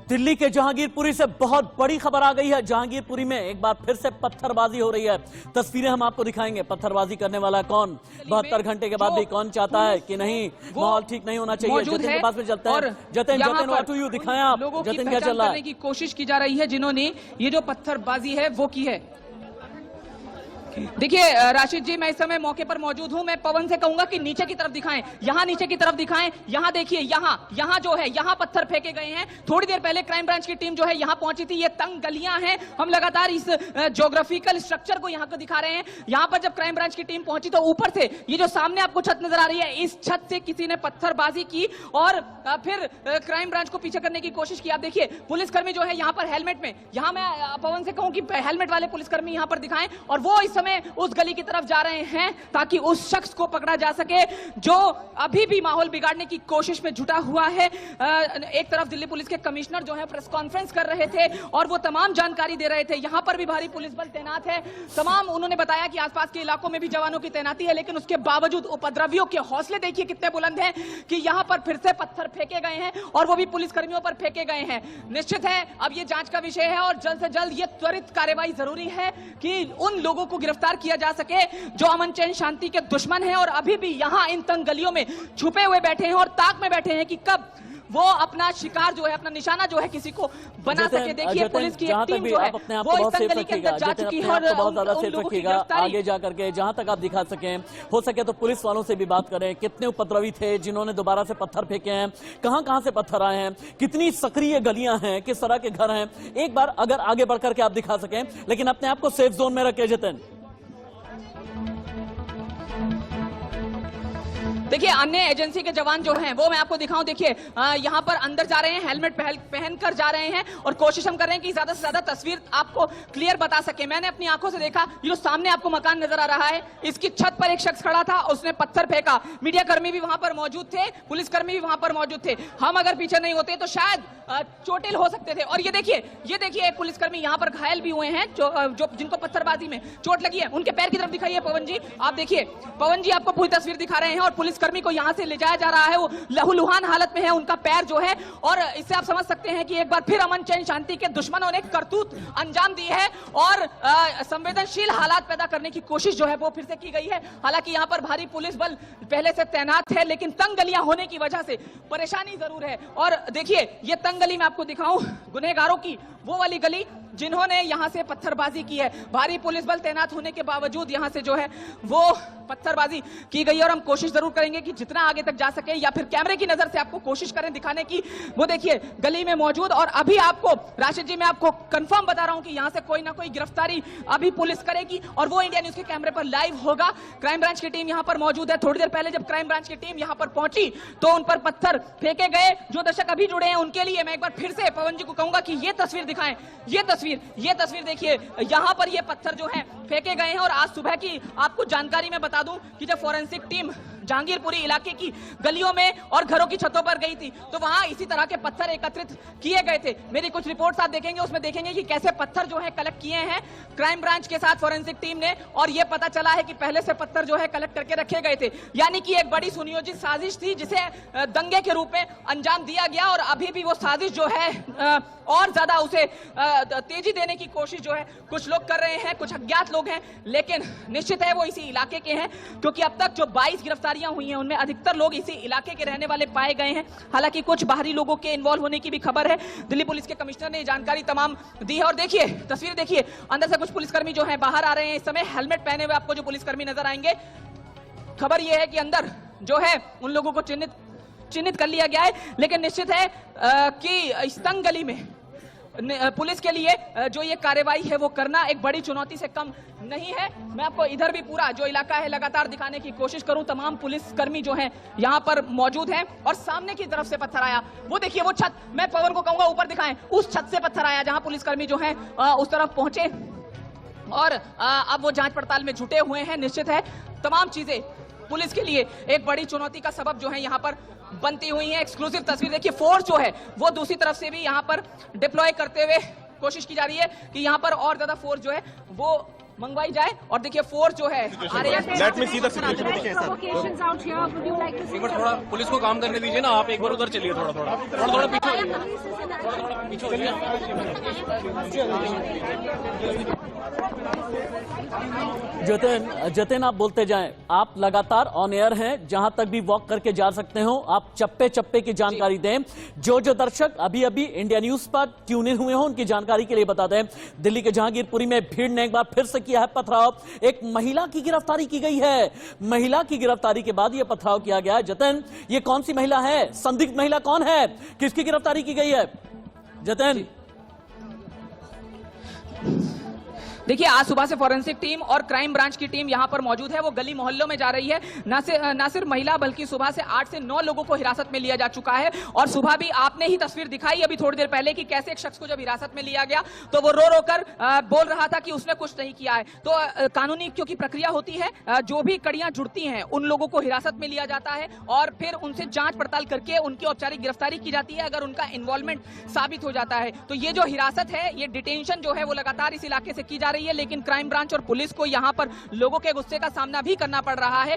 दिल्ली के जहांगीरपुरी से बहुत बड़ी खबर आ गई है। जहांगीरपुरी में एक बार फिर से पत्थरबाजी हो रही है। तस्वीरें हम आपको दिखाएंगे। पत्थरबाजी करने वाला कौन, 72 घंटे के बाद भी कौन चाहता है कि नहीं माहौल ठीक नहीं होना चाहिए। जतिन के पास में चलते हैं। जतिन व्हाट डू यू दिखाएं आप। जतिन क्या चल रहा है? की कोशिश की जा रही है जिन्होंने ये जो पत्थरबाजी है वो की है। देखिए राशिद जी, मैं इस समय मौके पर मौजूद हूं। मैं पवन से कहूंगा कि नीचे की तरफ दिखाएं, यहां नीचे की तरफ दिखाएं। यहां देखिए, यहां जो है यहां पत्थर फेंके गए हैं। थोड़ी देर पहले क्राइम ब्रांच की टीम जो है यहां पहुंची थी। ये तंग गलियां हैं। हम लगातार इस ज्योग्राफिकल स्ट्रक्चर को यहां को दिखा रहे हैं। यहां पर जब क्राइम ब्रांच की टीम पहुंची तो ऊपर से ये जो सामने आपको छत नजर आ रही है, इस छत से किसी ने पत्थरबाजी की और फिर क्राइम ब्रांच को पीछे करने की कोशिश की। आप देखिए पुलिसकर्मी जो है यहां पर हेलमेट में, यहां मैं पवन से कहूं कि हेलमेट वाले पुलिसकर्मी यहां पर दिखाएं और वो इस समय उस गली की तरफ जा रहे हैं ताकि उस शख्स को पकड़ा जा सके जो अभी भी माहौल बिगाड़ने की कोशिश में जुटा हुआ है। एक तरफ दिल्ली पुलिस के कमिश्नर जो है प्रेस कॉन्फ्रेंस कर रहे थे और वो तमाम जानकारी दे रहे थे। यहां पर भी भारी पुलिस बल तैनात है। तमाम उन्होंने बताया कि आसपास के इलाकों में भी जवानों की तैनाती है, लेकिन उसके बावजूद उपद्रवियों के हौसले देखिए कितने बुलंद हैं कि यहां पर फिर से पत्थर फेंके गए हैं और वो भी पुलिसकर्मियों पर फेंके गए हैं। निश्चित है अब ये जांच का विषय है और जल्द से जल्द ये त्वरित कार्रवाई जरूरी है कि उन लोगों को गिरफ्तार किया जा सके जो अमन चैन शांति के दुश्मन हैं और अभी भी यहां इन तंग गलियों में छुपे हुए बैठे हैं और ताक में बैठे हैं कि कब वो अपना शिकार जो है, अपना निशाना जो है किसी को बना सके। देखिए पुलिस की एक टीम जो है वो इस तंग गली के अंदर जा चुकी है और बहुत ज्यादा सेफ रखिएगा आगे जाकर के जहां तक आप दिखा सकें। हो सके तो पुलिस वालों से भी बात करें, कितने उपद्रवी थे जिन्होंने दोबारा से पत्थर फेंके हैं, कहां से पत्थर आए हैं, कितनी सक्रिय गलियां हैं, किस तरह के घर हैं। एक बार अगर आगे बढ़कर के आप दिखा सकें, लेकिन अपने आप को सेफ जोन में रखें। जतिन देखिए अन्य एजेंसी के जवान जो हैं वो मैं आपको दिखाऊं। देखिए यहां पर अंदर जा रहे हैं, हेलमेट पहनकर जा रहे हैं और कोशिश हम कर रहे हैं कि ज्यादा से ज्यादा तस्वीर आपको क्लियर बता सके। मैंने अपनी आंखों से देखा, ये जो सामने आपको मकान नजर आ रहा है, इसकी छत पर एक शख्स खड़ा था, उसने पत्थर फेंका। मीडिया कर्मी भी वहां पर मौजूद थे, पुलिसकर्मी भी वहां पर मौजूद थे। हम अगर पीछे नहीं होते तो शायद चोटिल हो सकते थे। और ये देखिए एक पुलिसकर्मी यहां पर घायल भी हुए हैं जो जिनको पत्थरबाजी में चोट लगी है। उनके पैर की तरफ दिखाइए पवन जी, आप देखिए। पवन जी आपको पूरी तस्वीर दिखा रहे हैं और पुलिसकर्मी को यहां से ले जाया जा रहा है। वो लहूलुहान हालत में है उनका पैर जो है, और इससे आप समझ सकते हैं कि एक बार फिर अमन चैन शांति के दुश्मनों ने करतूत अंजाम दी है और संवेदनशील हालात पैदा करने की कोशिश जो है वो फिर से की गई है। हालांकि यहां पर भारी पुलिस बल पहले से तैनात है, लेकिन तंग गलियां होने की वजह से परेशानी जरूर है। और देखिए ये तंग गली मैं आपको दिखाऊं, गुनहगारों की वो वाली गली जिन्होंने यहां से पत्थरबाजी की है। भारी पुलिस बल तैनात होने के बावजूद यहां से जो है वो पत्थरबाजी की गई है और हम कोशिश जरूर करेंगे कि जितना आगे तक जा सके या फिर कैमरे की नजर से आपको कोशिश करें दिखाने की। वो देखिए गली में मौजूद, और अभी आपको राशिद जी मैं आपको कंफर्म बता रहा हूं कि यहां से कोई ना कोई गिरफ्तारी अभी पुलिस करेगी और वो इंडिया न्यूज के कैमरे पर लाइव होगा। क्राइम ब्रांच की टीम यहां पर मौजूद है। थोड़ी देर पहले जब क्राइम ब्रांच की टीम यहां पर पहुंची तो उन पर पत्थर फेंके गए। जो दर्शक अभी जुड़े हैं उनके लिए मैं एक बार फिर से पवन जी को कहूंगा कि ये तस्वीर दिखाएं। ये तस्वीर देखिए, यहां पर ये पत्थर जो है फेंके गए हैं। और आज सुबह की आपको जानकारी मैं बता दूं कि जब फोरेंसिक टीम जहांगीरपुरी इलाके की गलियों में और घरों की छतों पर गई थी तो वहां इसी तरह के पत्थर एकत्रित किए गए थे। मेरी कुछ रिपोर्ट्स आप देखेंगे, उसमें देखेंगे कि कैसे पत्थर जो है कलेक्ट किए हैं क्राइम ब्रांच के साथ फोरेंसिक टीम ने, और यह पता चला है कि पहले से पत्थर जो है कलेक्ट करके रखे गए थे। यानी कि एक बड़ी सुनियोजित साजिश थी जिसे दंगे के रूप में अंजाम दिया गया और अभी भी वो साजिश जो है और ज्यादा उसे तेजी देने की कोशिश जो है कुछ लोग कर रहे हैं, कुछ अज्ञात लोग हैं, लेकिन निश्चित है वो इसी इलाके के हैं क्योंकि अब तक जो 22 गिरफ्तारियां हुई हैं उनमें अधिकतर लोग इसी इलाके के रहने वाले पाए गए हैं। हालांकि कुछ बाहरी लोगों के इन्वॉल्व होने की भी खबर है। दिल्ली पुलिस के कमिश्नर ने जानकारी तमाम दी है। और देखिए तस्वीर देखिए, अंदर से कुछ पुलिसकर्मी जो है बाहर आ रहे हैं। इस समय हेलमेट पहने हुए आपको जो पुलिसकर्मी नजर आएंगे। खबर यह है कि अंदर जो है उन लोगों को चिन्हित कर लिया गया है, लेकिन निश्चित है कि इस तंग गली में पुलिस के लिए जो ये कार्रवाई है वो करना एक बड़ी चुनौती से कम नहीं है। मैं आपको इधर भी पूरा जो इलाका है लगातार दिखाने की कोशिश करूं। तमाम पुलिसकर्मी जो हैं यहाँ पर मौजूद हैं और सामने की तरफ से पत्थर आया, वो देखिए वो छत, मैं पवन को कहूंगा ऊपर दिखाएं, उस छत से पत्थर आया जहां पुलिसकर्मी जो है उस तरफ पहुंचे और अब वो जांच पड़ताल में जुटे हुए हैं। निश्चित है तमाम चीजें पुलिस के लिए एक बड़ी चुनौती का सबब जो है यहाँ पर बनती हुई है। एक्सक्लूसिव तस्वीर देखिए, फोर्स जो है वो दूसरी तरफ से भी यहाँ पर डिप्लॉय करते हुए कोशिश की जा रही है कि यहाँ पर और ज्यादा फोर्स जो है वो मंगवाई जाए। और देखिए फोर्स जो है let me see the situation. एक बार थोड़ा पुलिस को काम करने दीजिए ना, आप एक बार उधर चलिए, थोड़ा पीछे होइए। जतिन आप बोलते जाएं, आप लगातार ऑन एयर हैं, जहां तक भी वॉक करके जा सकते हो आप चप्पे चप्पे की जानकारी दें। जो दर्शक अभी अभी इंडिया न्यूज पर ट्यून इन हुए हो उनकी जानकारी के लिए बता दें, दिल्ली के जहांगीरपुरी में भीड़ ने एक बार फिर से किया है पथराव। एक महिला की गिरफ्तारी की गई है। महिला की गिरफ्तारी के बाद यह पथराव किया गया है। जतिन, ये कौन सी महिला है? संदिग्ध महिला कौन है? किसकी गिरफ्तारी की गई है? जतिन, देखिए आज सुबह से फॉरेंसिक टीम और क्राइम ब्रांच की टीम यहां पर मौजूद है। वो गली मोहल्लों में जा रही है। न सिर्फ महिला बल्कि सुबह से 8 से 9 लोगों को हिरासत में लिया जा चुका है। और सुबह भी आपने ही तस्वीर दिखाई अभी थोड़ी देर पहले कि कैसे एक शख्स को जब हिरासत में लिया गया तो वो रो कर बोल रहा था कि उसने कुछ नहीं किया है। तो कानूनी क्योंकि प्रक्रिया होती है, जो भी कड़ियां जुड़ती हैं उन लोगों को हिरासत में लिया जाता है और फिर उनसे जांच पड़ताल करके उनकी औपचारिक गिरफ्तारी की जाती है। अगर उनका इन्वॉल्वमेंट साबित हो जाता है तो ये जो हिरासत है, ये डिटेंशन जो है वो लगातार इस इलाके से की जा रही है। लेकिन क्राइम ब्रांच और पुलिस को यहां पर लोगों के गुस्से का सामना भी करना पड़ रहा है।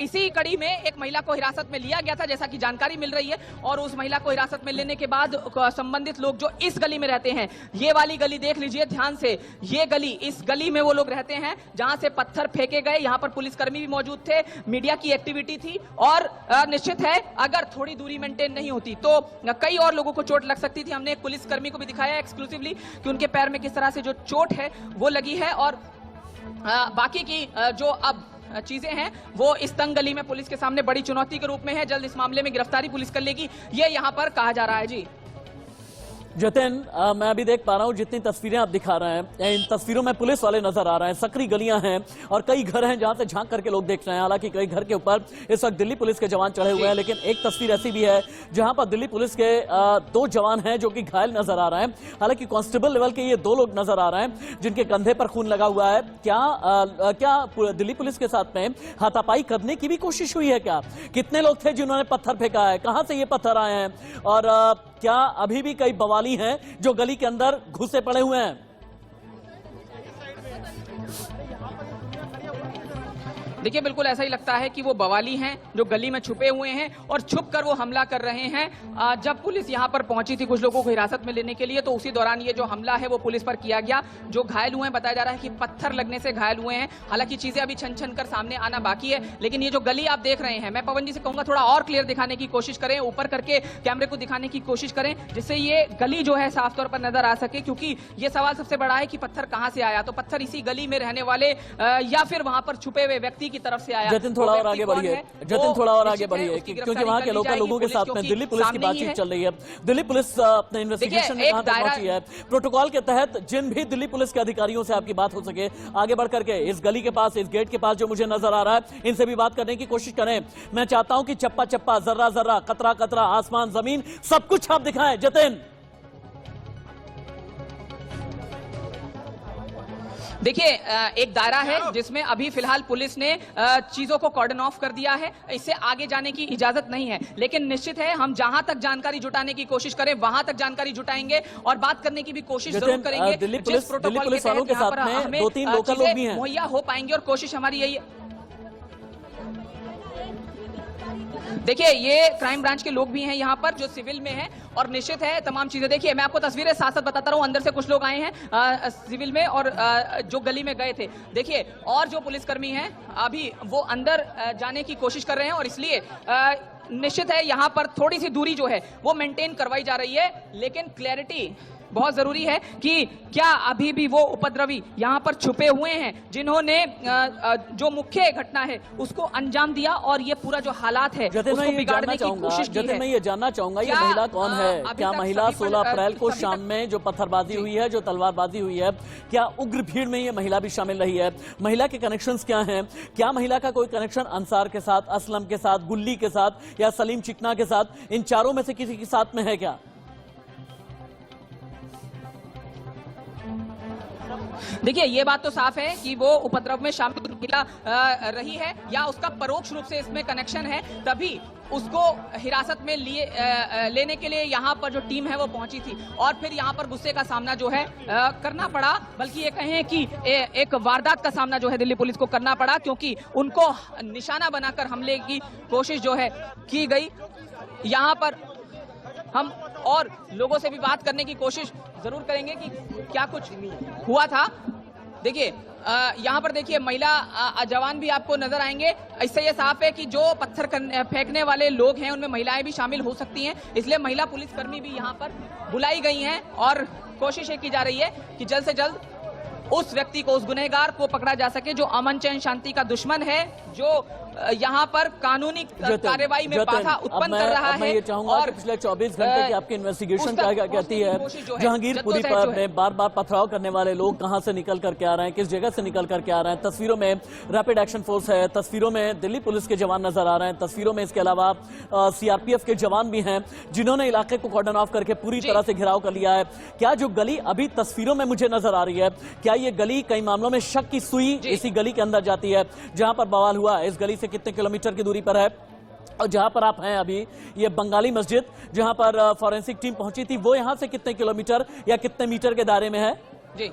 इसी कड़ी में एक महिला को हिरासत में लिया गया था जैसा कि जानकारी मिल रही है। और उस महिला को हिरासत में लेने के बाद संबंधित लोग जो इस गली में रहते हैं, ये वाली गली देख लीजिए ध्यान से, ये गली, इस गली में वो लोग रहते हैं जहां से पत्थर फेंके गए। यहां पर पुलिसकर्मी भी मौजूद थे, मीडिया की एक्टिविटी थी और निश्चित है अगर थोड़ी दूरी मेंटेन नहीं होती तो कई और लोगों को चोट लग सकती थी। हमने एक पुलिसकर्मी को भी दिखाया एक्सक्लूसिवली कि उनके पैर में किस तरह से जो चोट है वो लगी है। और बाकी की जो अब चीजें हैं वो इस तंग गली में पुलिस के सामने बड़ी चुनौती के रूप में है। जल्द इस मामले में गिरफ्तारी पुलिस कर लेगी, ये यहां पर कहा जा रहा है। जी जतिन, मैं अभी देख पा रहा हूं जितनी तस्वीरें आप दिखा रहे हैं, इन तस्वीरों में पुलिस वाले नजर आ रहे हैं, सकरी गलियां हैं और कई घर हैं जहां से झांक करके लोग देख रहे हैं। हालांकि कई घर के ऊपर इस वक्त दिल्ली पुलिस के जवान चढ़े हुए हैं, लेकिन एक तस्वीर ऐसी भी है जहां पर दिल्ली पुलिस के 2 जवान हैं जो कि घायल नजर आ रहे हैं। हालांकि कांस्टेबल लेवल के ये 2 लोग नजर आ रहे हैं जिनके कंधे पर खून लगा हुआ है। क्या दिल्ली पुलिस के साथ में हाथापाई करने की भी कोशिश हुई है? क्या कितने लोग थे जिन्होंने पत्थर फेंका है? कहां से ये पत्थर आए हैं? और क्या अभी भी कई बवाली हैं जो गली के अंदर घुसे पड़े हुए हैं? देखिए बिल्कुल ऐसा ही लगता है कि वो बवाली हैं जो गली में छुपे हुए हैं और छुप कर वो हमला कर रहे हैं। जब पुलिस यहां पर पहुंची थी कुछ लोगों को हिरासत में लेने के लिए तो उसी दौरान ये जो हमला है वो पुलिस पर किया गया। जो घायल हुए हैं बताया जा रहा है कि पत्थर लगने से घायल हुए हैं। हालांकि चीजें अभी छन छन कर सामने आना बाकी है। लेकिन ये जो गली आप देख रहे हैं, मैं पवन जी से कहूंगा थोड़ा और क्लियर दिखाने की कोशिश करें, ऊपर करके कैमरे को दिखाने की कोशिश करें जिससे ये गली जो है साफ तौर पर नजर आ सके। क्योंकि ये सवाल सबसे बड़ा है कि पत्थर कहां से आया। तो पत्थर इसी गली में रहने वाले या फिर वहां पर छुपे हुए व्यक्ति की तरफ से आया। जतिन थोड़ा और आगे बढ़िए, जतिन थोड़ा और आगे बढ़िए, क्योंकि वहां के लोगों के साथ में दिल्ली पुलिस की बातचीत चल रही है। दिल्ली पुलिस अपने इन्वेस्टिगेशन में कहां तक पहुंची है? प्रोटोकॉल के तहत जिन भी दिल्ली पुलिस के अधिकारियों से आपकी बात हो सके आगे बढ़ करके इस गली के पास, इस गेट के पास जो मुझे नजर आ रहा है, इनसे भी बात करने की कोशिश करें। मैं चाहता हूं कि चप्पा चप्पा, जर्रा जर्रा, कतरा कतरा, आसमान जमीन सब कुछ आप दिखाएं। जतिन, देखिए एक दायरा है जिसमें अभी फिलहाल पुलिस ने चीजों को कॉर्डन ऑफ कर दिया है, इससे आगे जाने की इजाजत नहीं है। लेकिन निश्चित है हम जहां तक जानकारी जुटाने की कोशिश करें वहां तक जानकारी जुटाएंगे और बात करने की भी कोशिश जरूर करेंगे। दिल्ली पुलिस वालों के साथ में 2-3 लोकल लोग भी हैं, मुहैया हो पाएंगे और कोशिश हमारी यही है। देखिए ये क्राइम ब्रांच के लोग भी हैं यहाँ पर जो सिविल में हैं और निश्चित है तमाम चीजें। देखिए मैं आपको तस्वीरें साथ साथ बताता रहूं, अंदर से कुछ लोग आए हैं सिविल में और जो गली में गए थे। देखिए और जो पुलिसकर्मी हैं अभी वो अंदर जाने की कोशिश कर रहे हैं और इसलिए निश्चित है यहाँ पर थोड़ी सी दूरी जो है वो मेंटेन करवाई जा रही है। लेकिन क्लैरिटी बहुत जरूरी है कि क्या अभी भी वो उपद्रवी यहाँ पर छुपे हुए हैं जिन्होंने जो मुख्य घटना है उसको अंजाम दिया और ये पूरा जो हालात है उसको बिगाड़ने की कोशिश की है। मैं ये जानना चाहूंगा ये महिला कौन है? क्या महिला 16 अप्रैल को शाम में जो पत्थरबाजी हुई है, जो तलवारबाजी हुई है, क्या उग्र भीड़ में ये महिला भी शामिल रही है? महिला के कनेक्शंस क्या हैं? क्या महिला का कोई कनेक्शन अंसार के साथ, असलम के साथ, गुल्ली के साथ या सलीम चिकना के साथ, इन चारों में से किसी के साथ में है क्या? देखिए, ये बात तो साफ है कि वो उपद्रव में शामिल महिला रही है या उसका परोक्ष रूप से इसमें कनेक्शन है, तभी उसको हिरासत में लेने के लिए यहाँ पर जो टीम है वो पहुंची थी और फिर यहाँ पर गुस्से का सामना जो है करना पड़ा, बल्कि ये कहें कि एक वारदात का सामना जो है दिल्ली पुलिस को करना पड़ा, क्योंकि उनको निशाना बनाकर हमले की कोशिश जो है की गई। यहाँ पर हम और लोगों से भी बात करने की कोशिश जरूर करेंगे कि क्या कुछ हुआ था। देखिए, यहाँ पर देखिए महिला जवान भी आपको नजर आएंगे। इससे ये साफ है कि जो पत्थर फेंकने वाले लोग हैं उनमें महिलाएं भी शामिल हो सकती हैं, इसलिए महिला पुलिसकर्मी भी यहाँ पर बुलाई गई हैं और कोशिश ये की जा रही है कि जल्द से जल्द उस व्यक्ति को, उस गुनहगार को पकड़ा जा सके जो अमन चैन शांति का दुश्मन है, जो यहाँ पर कानूनी कार्रवाई में बाधा उत्पन्न कर रहा है। मैं ये चाहूंगा कि पिछले 24 घंटे की आपकी इन्वेस्टिगेशन क्या कहती है? जहांगीरपुरी पर में बार-बार पथराव करने वाले लोग कहां से निकल करके आ रहे हैं, किस जगह से निकल करके आ रहे हैं? तस्वीरों में रैपिड एक्शन फोर्स है, तस्वीरों में दिल्ली पुलिस के जवान नजर आ रहे हैं, तस्वीरों में इसके अलावा सीआरपीएफ के जवान भी हैं जिन्होंने इलाके को कॉर्डन ऑफ करके पूरी तरह से घिराव कर लिया है। क्या जो गली अभी तस्वीरों में मुझे नजर आ रही है, क्या ये गली कई मामलों में शक की सुई इसी गली के अंदर जाती है जहां पर बवाल हुआ? इस गली से कितने किलोमीटर की दूरी पर है? और जहां पर आप हैं अभी, ये बंगाली मस्जिद जहां पर फॉरेंसिक टीम पहुंची थी, वो यहां से कितने किलोमीटर या कितने मीटर के दायरे में है? जी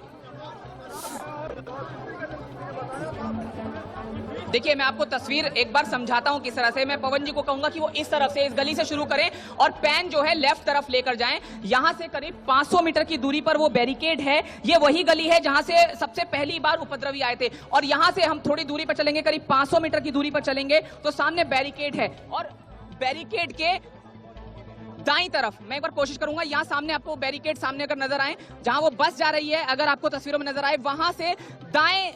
देखिए, मैं आपको तस्वीर एक बार समझाता हूं किस तरह से। मैं पवन जी को कहूंगा कि वो इस तरफ से, इस गली से शुरू करें और पैन जो है लेफ्ट तरफ लेकर जाएं। यहां से करीब 500 मीटर की दूरी पर वो बैरिकेड है। ये वही गली है जहां से सबसे पहली बार उपद्रवी आए थे और यहां से हम थोड़ी दूरी पर चलेंगे, करीब 500 मीटर की दूरी पर चलेंगे तो सामने बैरिकेड है और बैरिकेड के दाईं तरफ मैं एक बार कोशिश करूंगा, यहां सामने आपको बैरिकेड सामने अगर नजर आए, जहां वो बस जा रही है, अगर आपको तस्वीरों में नजर आए, वहां से दाएं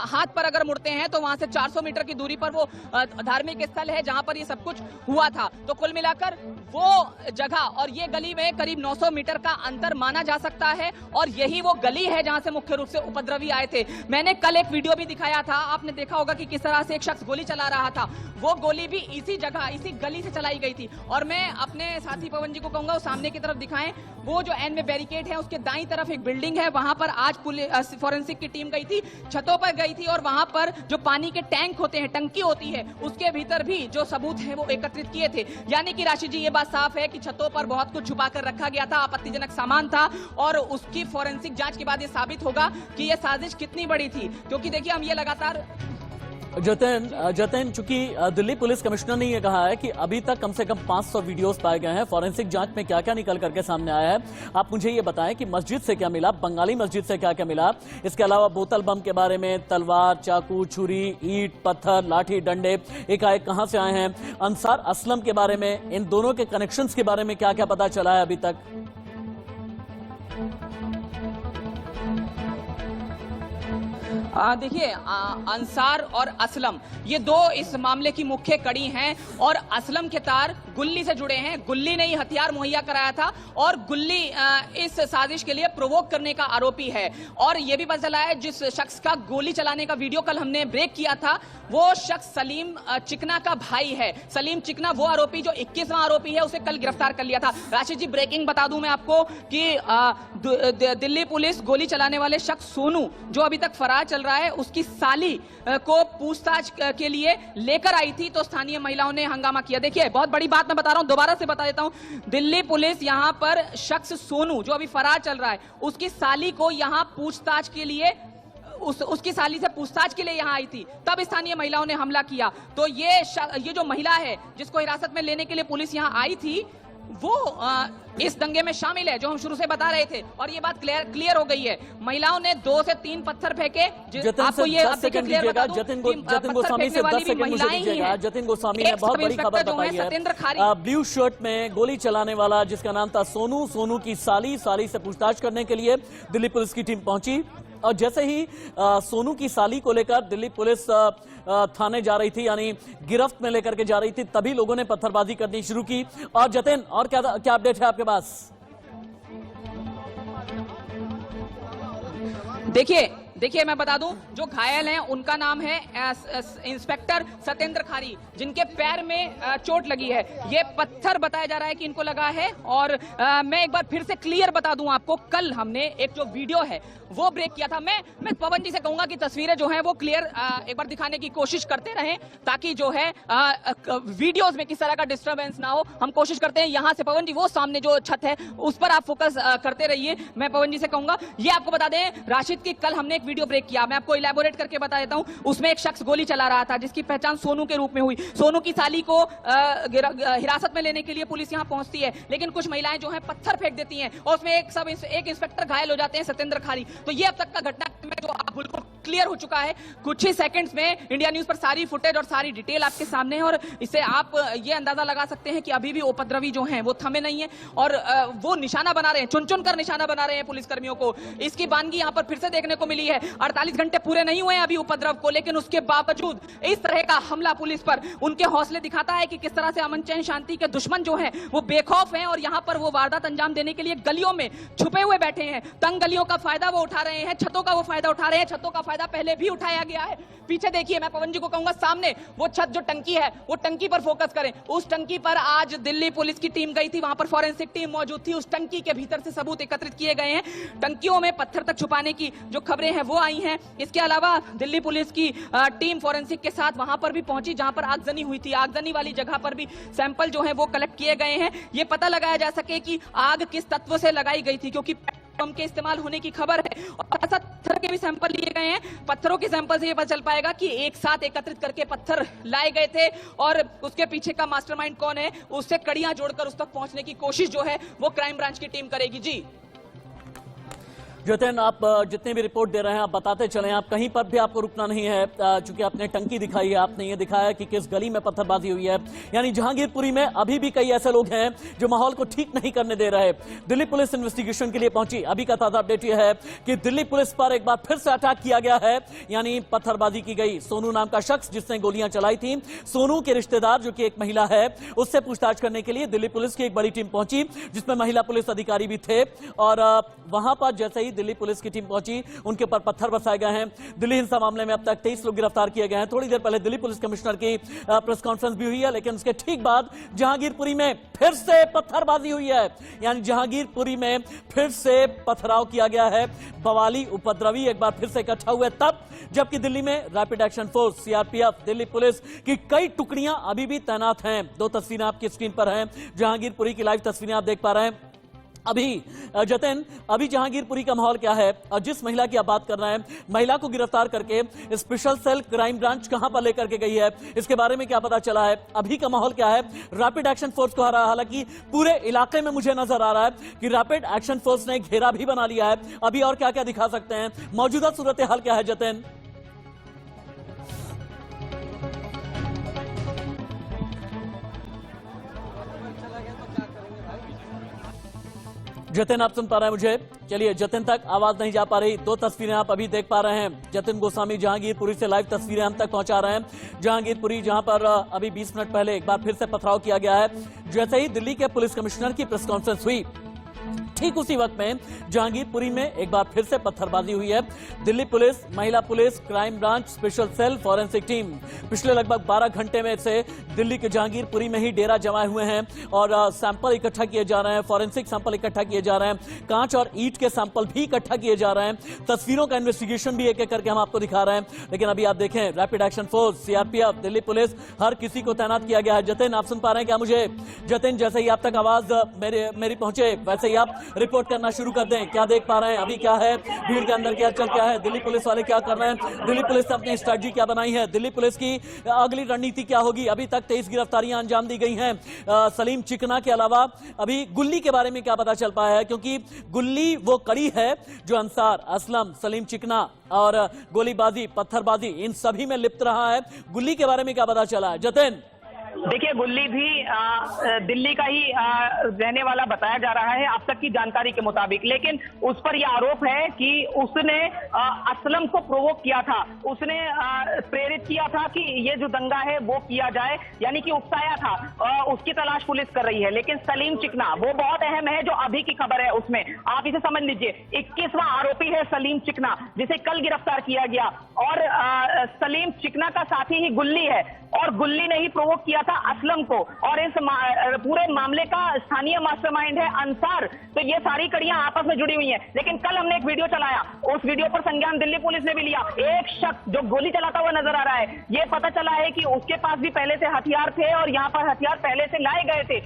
हाथ पर अगर मुड़ते हैं तो वहां से 400 मीटर की दूरी पर वो धार्मिक स्थल है जहां पर ये सब कुछ हुआ था। तो कुल मिलाकर वो जगह और ये गली में करीब 900 मीटर का अंतर माना जा सकता है और यही वो गली है जहां से मुख्य रूप से उपद्रवी आए थे। मैंने कल एक वीडियो भी दिखाया था, आपने देखा होगा कि किस तरह से एक शख्स गोली चला रहा था। वो गोली भी इसी जगह, इसी गली से चलाई गई थी और मैं अपने साथी पवन जी को कहूंगा वो सामने की तरफ दिखाएं। वो जो एंड में बैरिकेड है उसके दाईं तरफ एक बिल्डिंग है, वहां पर आज पुलिस फॉरेंसिक की टीम गई थी, छतों पर गई थी और वहां पर जो पानी के टैंक होते हैं, टंकी होती है, उसके भीतर भी जो सबूत है वो एकत्रित किए थे। यानी कि राशि जी, ये बात साफ है कि छतों पर बहुत कुछ छुपा कर रखा गया था, आपत्तिजनक सामान था और उसकी फॉरेंसिक जांच के बाद ये साबित होगा कि ये साजिश कितनी बड़ी थी। क्योंकि देखिए, हम ये लगातार जतिन, चूंकि दिल्ली पुलिस कमिश्नर ने यह कहा है कि अभी तक कम से कम 500 वीडियोस पाए गए हैं, फॉरेंसिक जांच में क्या क्या निकल करके सामने आया है। आप मुझे ये बताएं कि मस्जिद से क्या मिला, बंगाली मस्जिद से क्या क्या मिला, इसके अलावा बोतल बम के बारे में, तलवार, चाकू, छुरी, ईंट, पत्थर, लाठी, डंडे एकाएक कहां से आए हैं, अंसार असलम के बारे में, इन दोनों के कनेक्शंस के बारे में क्या क्या पता चला है अभी तक? देखिए, अंसार और असलम ये दो इस मामले की मुख्य कड़ी हैं और असलम के तार गुल्ली से जुड़े हैं। गुल्ली ने ही हथियार मुहैया कराया था और गुल्ली इस साजिश के लिए प्रोवोक करने का आरोपी है। और यह भी पता चला है जिस शख्स का गोली चलाने का वीडियो कल हमने ब्रेक किया था, वो शख्स सलीम चिकना का भाई है। सलीम चिकना वो आरोपी जो 21वां आरोपी है, उसे कल गिरफ्तार कर लिया था। राशि जी, ब्रेकिंग बता दूं मैं आपको कि दिल्ली पुलिस गोली चलाने वाले शख्स सोनू, जो अभी तक फरार चल रहा है, उसकी साली को पूछताछ के लिए लेकर आई थी तो स्थानीय महिलाओं ने हंगामा किया। देखिए, बहुत बड़ी बात मैं बता रहा हूं, दोबारा से बता देता हूं। दिल्ली पुलिस यहां पर शख्स सोनू जो अभी फरार चल रहा है, उसकी साली को यहां पूछताछ के लिए, उसकी साली से पूछताछ के लिए यहां आई थी, तब स्थानीय महिलाओं ने हमला किया। तो ये जो महिला है जिसको हिरासत में लेने के लिए पुलिस यहां आई थी, वो इस दंगे में शामिल है जो हम शुरू से बता रहे थे और ये बात क्लियर हो गई है। महिलाओं ने 2 से 3 पत्थर फेंके। आपको ये क्लियर बता दूं, जतिन गोस्वामी से 10 सेकंड मुझे दीजिएगा। जतिन गोस्वामी ने बहुत बड़ी खबर बताई है। ब्लू शर्ट में गोली चलाने वाला जिसका नाम था सोनू, सोनू की साली से पूछताछ करने के लिए दिल्ली पुलिस की टीम पहुंची और जैसे ही सोनू की साली को लेकर दिल्ली पुलिस थाने जा रही थी, यानी गिरफ्त में लेकर के जा रही थी, तभी लोगों ने पत्थरबाजी करनी शुरू की। और जतिन, और क्या अपडेट है आपके पास? देखिए मैं बता दूं, जो घायल हैं उनका नाम है इंस्पेक्टर सत्येंद्र खारी, जिनके पैर में चोट लगी है। ये पत्थर बताया जा रहा है कि इनको लगा है। और मैं एक बार फिर से क्लियर बता दूं आपको, कल हमने एक जो वीडियो है वो ब्रेक किया था। मैं पवन जी से कहूंगा कि तस्वीरें जो हैं वो क्लियर एक बार दिखाने की कोशिश करते रहें, ताकि जो है वीडियोस में किस तरह का डिस्टरबेंस ना हो। हम कोशिश करते हैं यहां से पवन जी, वो सामने जो छत है उस पर आप फोकस करते रहिए। मैं पवन जी से कहूंगा, ये आपको बता दें राशिद की कल हमने एक वीडियो ब्रेक किया, मैं आपको इलैबोरेट करके बता देता हूं। उसमें एक शख्स गोली चला रहा था, जिसकी पहचान सोनू के रूप में हुई। सोनू की साली को हिरासत में लेने के लिए पुलिस यहां पहुंचती है, लेकिन कुछ महिलाएं जो है पत्थर फेंक देती हैं और उसमें एक इंस्पेक्टर घायल हो जाते हैं, सत्येंद्र खारी। तो ये अब तक का घटना में जो आप बिल्कुल क्लियर हो चुका है। कुछ ही सेकंड्स में इंडिया न्यूज पर सारी फुटेज और सारी डिटेल आपके सामने है, और इससे आप ये अंदाजा लगा सकते हैं कि अभी भी उपद्रवी जो हैं वो थमे नहीं है और वो निशाना बना रहे हैं, चुन चुन कर निशाना बना रहे हैं पुलिसकर्मियों को। इसकी वानगी यहां पर फिर से देखने को मिली है। 48 घंटे पूरे नहीं हुए अभी उपद्रव को, लेकिन उसके बावजूद इस तरह का हमला पुलिस पर, उनके हौसले दिखाता है कि किस तरह से अमन चैन शांति के दुश्मन जो हैं वो बेखौफ हैं और यहां पर वो वारदात अंजाम देने के लिए गलियों में छुपे हुए बैठे हैं। तंग गलियों का फायदा वो उठा रहे हैं, छतों का वो फायदा उठा रहे हैं। छतों का फायदा पहले भी उठाया गया है। पीछे देखिए, मैं पवन जी को कहूंगा सामने वो छत जो टंकी है, वो टंकी पर फोकस करें। उस टंकी पर आज दिल्ली पुलिस की टीम गई थी, वहां पर फॉरेंसिक टीम मौजूद थी। उस टंकी के भीतर से सबूत एकत्रित किए गए हैं। टंकियों में पत्थर तक छुपाने की जो खबरें हैं वो आई हैं। इसके अलावा दिल्ली पुलिस की टीम फॉरेंसिक के साथ वहां पर भी पहुंची जहां पर आगजनी हुई थी। आगजनी वाली जगह पर भी सैंपल जो है वो कलेक्ट किए गए हैं, ये पता लगाया जा सके कि आग किस तत्व से लगाई गई थी, क्योंकि बम के इस्तेमाल होने की खबर है। और पत्थर के भी सैंपल लिए गए हैं। पत्थरों के सैंपल से ये पता चल पाएगा कि एक साथ एकत्रित करके पत्थर लाए गए थे और उसके पीछे का मास्टरमाइंड कौन है, उससे कड़ियां जोड़कर उस तक पहुंचने की कोशिश जो है वो क्राइम ब्रांच की टीम करेगी। जी जतिन, आप जितने भी रिपोर्ट दे रहे हैं आप बताते चलें, आप कहीं पर भी आपको रुकना नहीं है, चूंकि आपने टंकी दिखाई है, आपने ये दिखाया कि किस गली में पत्थरबाजी हुई है। यानी जहांगीरपुरी में अभी भी कई ऐसे लोग हैं जो माहौल को ठीक नहीं करने दे रहे। दिल्ली पुलिस इन्वेस्टिगेशन के लिए पहुंची। अभी का ताजा अपडेट यह है कि दिल्ली पुलिस पर एक बार फिर से अटैक किया गया है, यानी पत्थरबाजी की गई। सोनू नाम का शख्स जिसने गोलियां चलाई थी, सोनू के रिश्तेदार जो कि एक महिला है, उससे पूछताछ करने के लिए दिल्ली पुलिस की एक बड़ी टीम पहुंची, जिसमें महिला पुलिस अधिकारी भी थे। और वहां पर जैसे ही दिल्ली पुलिस की टीम पहुंची, उनके ऊपर पत्थर बरसाए गए हैं। दिल्ली हिंसा मामले में अब तक 23 लोग गिरफ्तार किए गए हैं। थोड़ी देर पहले दिल्ली पुलिस कमिश्नर की प्रेस कॉन्फ्रेंस भी हुई है, लेकिन उसके ठीक बाद जहांगीरपुरी में फिर से पत्थरबाजी हुई है। यानी जहांगीरपुरी में फिर से पथराव किया गया है। बवाली उपद्रवी एक बार फिर से इकट्ठा हुए तब, जबकि दिल्ली में rapid action force CRPF, Delhi police की कई टुकड़ियां अभी भी तैनात हैं। दो तस्वीरें आपकी स्क्रीन पर हैं, जहांगीरपुरी की लाइव तस्वीरें आप देख पा रहे हैं। अभी जतिन, अभी जहांगीरपुरी का माहौल क्या है? और जिस महिला की आप बात कर रहे हैं, महिला को गिरफ्तार करके स्पेशल सेल क्राइम ब्रांच कहां पर लेकर के गई है, इसके बारे में क्या पता चला है? अभी का माहौल क्या है? रैपिड एक्शन फोर्स को हालांकि पूरे इलाके में मुझे नजर आ रहा है कि रैपिड एक्शन फोर्स ने घेरा भी बना लिया है। अभी और क्या क्या दिखा सकते हैं? मौजूदा सूरत हाल क्या है जतिन? जतिन, आप सुन पा रहे हैं मुझे? चलिए, जतिन तक आवाज नहीं जा पा रही। दो तस्वीरें आप अभी देख पा रहे हैं। जतिन गोस्वामी जहांगीरपुरी से लाइव तस्वीरें हम तक पहुंचा रहे हैं। जहांगीरपुरी जहां पर अभी 20 मिनट पहले एक बार फिर से पथराव किया गया है। जैसे ही दिल्ली के पुलिस कमिश्नर की प्रेस कॉन्फ्रेंस हुई, ठीक उसी वक्त में जहांगीरपुरी में एक बार फिर से पत्थरबाजी हुई है। दिल्ली पुलिस, महिला police, crime branch, special cell, forensic team पिछले लगभग 12 घंटे में से दिल्ली के जहांगीरपुरी में ही डेरा जमाए हुए हैं और सैंपल इकट्ठा किए जा रहे हैं। फॉरेंसिक सैंपल इकट्ठा किए जा रहे हैं। कांच और ईंट के सैंपल भी इकट्ठा किए जा रहे हैं। तस्वीरों का इन्वेस्टिगेशन भी एक एक करके हम आपको दिखा रहे हैं। लेकिन अभी आप देखें, rapid action force, CRPF, Delhi police, हर किसी को तैनात किया गया है। जतिन, आप सुन पा रहे हैं क्या मुझे? जतिन, जैसे ही आप तक आवाज मेरी पहुंचे, वैसे ही आप रिपोर्ट करना शुरू कर दें। क्या देख पा रहे हैं? अभी क्या है भीड़ के अंदर, क्या चल क्या है? दिल्ली पुलिस वाले क्या कर रहे हैं? दिल्ली पुलिस ने अपनी स्ट्रेटजी क्या बनाई है? दिल्ली पुलिस की अगली रणनीति क्या होगी? अभी तक 23 गिरफ्तारियां अंजाम दी गई हैं। सलीम चिकना के अलावा अभी गुल्ली के बारे में क्या पता चल पाया है? क्योंकि गुल्ली वो कड़ी है जो अंसार, असलम, सलीम चिकना और गोलीबाजी, पत्थरबाजी, इन सभी में लिप्त रहा है। गुल्ली के बारे में क्या पता चला है जतिन? देखिए, गुल्ली भी दिल्ली का ही रहने वाला बताया जा रहा है अब तक की जानकारी के मुताबिक, लेकिन उस पर यह आरोप है कि उसने असलम को प्रोवोक किया था, उसने प्रेरित किया था कि ये जो दंगा है वो किया जाए, यानी कि उकसाया था। उसकी तलाश पुलिस कर रही है। लेकिन सलीम चिकना वो बहुत अहम है, जो अभी की खबर है उसमें आप इसे समझ लीजिए। 21वां आरोपी है सलीम चिकना, जिसे कल गिरफ्तार किया गया, और सलीम चिकना का साथी ही गुल्ली है, और गुल्ली ने ही प्रोवोक किया था असलम को, और इस पूरे मामले का स्थानीय मास्टरमाइंड है अंसार। तो ये सारी कड़ियां आपस में जुड़ी हुई हैं। लेकिन कल हमने एक वीडियो चलाया, उस वीडियो पर संज्ञान दिल्ली पुलिस ने भी लिया। एक शख्स जो गोली चलाता हुआ नजर आ रहा है, ये पता चला है कि उसके पास भी पहले से हथियार थे, और यहाँ पर हथियार पहले से लाए गए थे।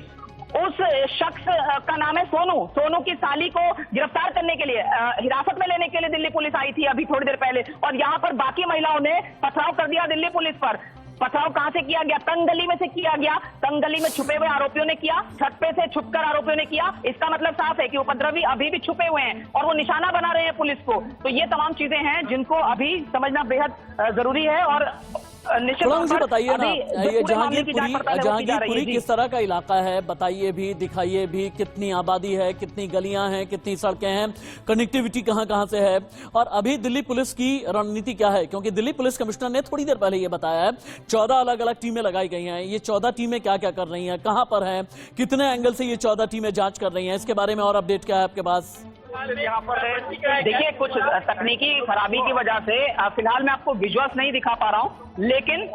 उस शख्स का नाम है सोनू। सोनू की साली को गिरफ्तार करने के लिए, हिरासत में लेने के लिए दिल्ली पुलिस आई थी अभी थोड़ी देर पहले, और यहाँ पर बाकी महिलाओं ने पथराव कर दिया दिल्ली पुलिस पर। पथराव कहां से किया गया? तंग गली में से किया गया। तंग गली में छुपे हुए आरोपियों ने किया, छत पे से छुपकर आरोपियों ने किया। इसका मतलब साफ है कि उपद्रवी अभी भी छुपे हुए हैं और वो निशाना बना रहे हैं पुलिस को। तो ये तमाम चीजें हैं जिनको अभी समझना बेहद जरूरी है। और थोड़ा मुझे बताइए ना, ये जहांगीरपुरी किस तरह का इलाका है, बताइए भी, दिखाइए भी। कितनी आबादी है, कितनी गलियां हैं, कितनी सड़कें हैं, कनेक्टिविटी कहां कहां से है, और अभी दिल्ली पुलिस की रणनीति क्या है? क्योंकि दिल्ली पुलिस कमिश्नर ने थोड़ी देर पहले ये बताया है 14 अलग अलग टीमें लगाई गई हैं। ये 14 टीमें क्या क्या कर रही हैं, कहां पर हैं, कितने एंगल से ये 14 टीमें जांच कर रही हैं, इसके बारे में और अपडेट क्या है आपके पास? यहाँ पर देखिए, कुछ तकनीकी खराबी की वजह से फिलहाल मैं आपको विजुअल्स नहीं दिखा पा रहा हूँ, लेकिन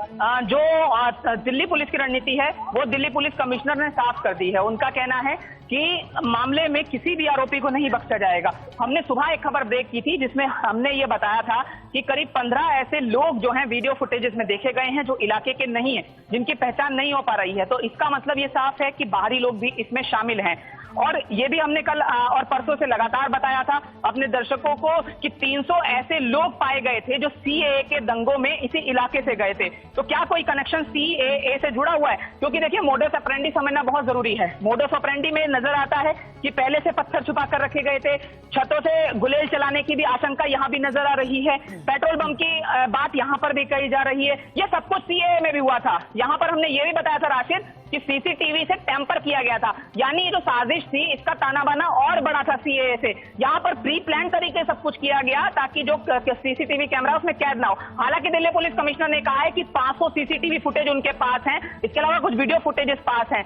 जो दिल्ली पुलिस की रणनीति है वो दिल्ली पुलिस कमिश्नर ने साफ कर दी है। उनका कहना है कि मामले में किसी भी आरोपी को नहीं बख्शा जाएगा। हमने सुबह एक खबर ब्रेक की थी जिसमें हमने ये बताया था कि करीब 15 ऐसे लोग जो हैं वीडियो फुटेजेस में देखे गए हैं जो इलाके के नहीं है, जिनकी पहचान नहीं हो पा रही है। तो इसका मतलब ये साफ है कि बाहरी लोग भी इसमें शामिल हैं। और ये भी हमने कल और परसों से लगातार बताया था अपने दर्शकों को कि 300 ऐसे लोग पाए गए थे जो सीएए के दंगों में इसी इलाके से गए थे। तो क्या कोई कनेक्शन सीएए से जुड़ा हुआ है? क्योंकि देखिए, मोडस ऑपरेंडी समझना बहुत जरूरी है। मोडस ऑपरेंडी में नजर आता है कि पहले से पत्थर छुपा कर रखे गए थे, छतों से गुलेल चलाने की भी आशंका यहाँ भी नजर आ रही है, पेट्रोल बम की बात यहाँ पर भी कही जा रही है। ये सब कुछ सीएए में भी हुआ था। यहाँ पर हमने ये भी बताया था राशिद कि सीसीटीवी से टैंपर किया गया था, यानी ये जो साजिश थी इसका ताना बाना और बड़ा था सीएए से। यहाँ पर प्री प्लान तरीके से सब कुछ किया गया ताकि जो सीसीटीवी कैमरा उसमें कैद ना हो। हालांकि दिल्ली पुलिस कमिश्नर ने कहा है कि 500 सीसीटीवी फुटेज उनके पास हैं, इसके अलावा कुछ वीडियो फुटेजेस पास हैं।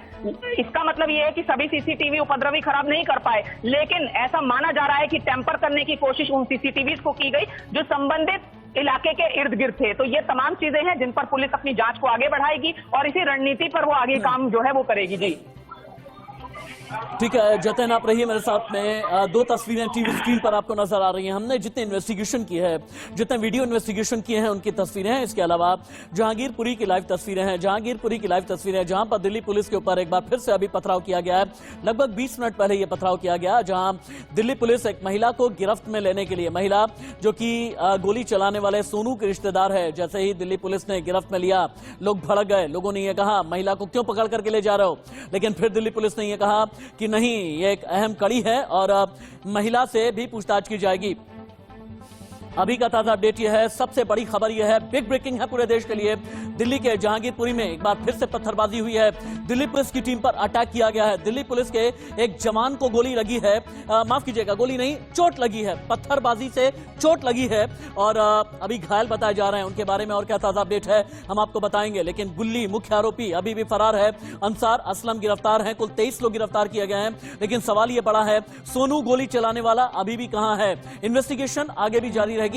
इसका मतलब ये है कि सभी सीसीटीवी उपद्रवी खराब नहीं कर पाए, लेकिन ऐसा माना जा रहा है कि टैंपर करने की कोशिश उन सीसीटीवी को की गई जो संबंधित इलाके के इर्द गिर्द थे। तो ये तमाम चीजें हैं जिन पर पुलिस अपनी जांच को आगे बढ़ाएगी और इसी रणनीति पर वो आगे काम जो है वो करेगी। जी ठीक है जतिन, आप रहिए मेरे साथ में। 2 तस्वीरें टीवी स्क्रीन पर आपको नजर आ रही हैं। हमने जितने इन्वेस्टिगेशन की है, जितने वीडियो इन्वेस्टिगेशन किए हैं उनकी तस्वीरें हैं। इसके अलावा जहांगीरपुरी की लाइव तस्वीरें हैं, जहांगीरपुरी की लाइव तस्वीरें हैं जहां पर दिल्ली पुलिस के ऊपर एक बार फिर से अभी पथराव किया गया है। लगभग 20 मिनट पहले यह पथराव किया गया, जहां दिल्ली पुलिस एक महिला को गिरफ्त में लेने के लिए, महिला जो कि गोली चलाने वाले सोनू के रिश्तेदार है, जैसे ही दिल्ली पुलिस ने गिरफ्त में लिया, लोग भड़क गए। लोगों ने यह कहा महिला को क्यों पकड़ करके ले जा रहे हो, लेकिन फिर दिल्ली पुलिस ने यह कहा कि नहीं, ये एक अहम कड़ी है और महिला से भी पूछताछ की जाएगी। अभी का ताजा अपडेट यह है, सबसे बड़ी खबर यह है, बिग ब्रेकिंग है पूरे देश के लिए। दिल्ली के जहांगीरपुरी में एक बार फिर से पत्थरबाजी हुई है, दिल्ली पुलिस की टीम पर अटैक किया गया है। दिल्ली पुलिस के एक जवान को गोली लगी है, माफ कीजिएगा गोली नहीं, चोट लगी है, पत्थरबाजी से चोट लगी है और अभी घायल बताए जा रहे हैं। उनके बारे में और क्या ताजा अपडेट है हम आपको बताएंगे। लेकिन गुल्ली मुख्य आरोपी अभी भी फरार है, अंसार असलम गिरफ्तार है, कुल 23 लोग गिरफ्तार किए गए हैं। लेकिन सवाल यह बड़ा है, सोनू गोली चलाने वाला अभी भी कहां है? इन्वेस्टिगेशन आगे भी जारी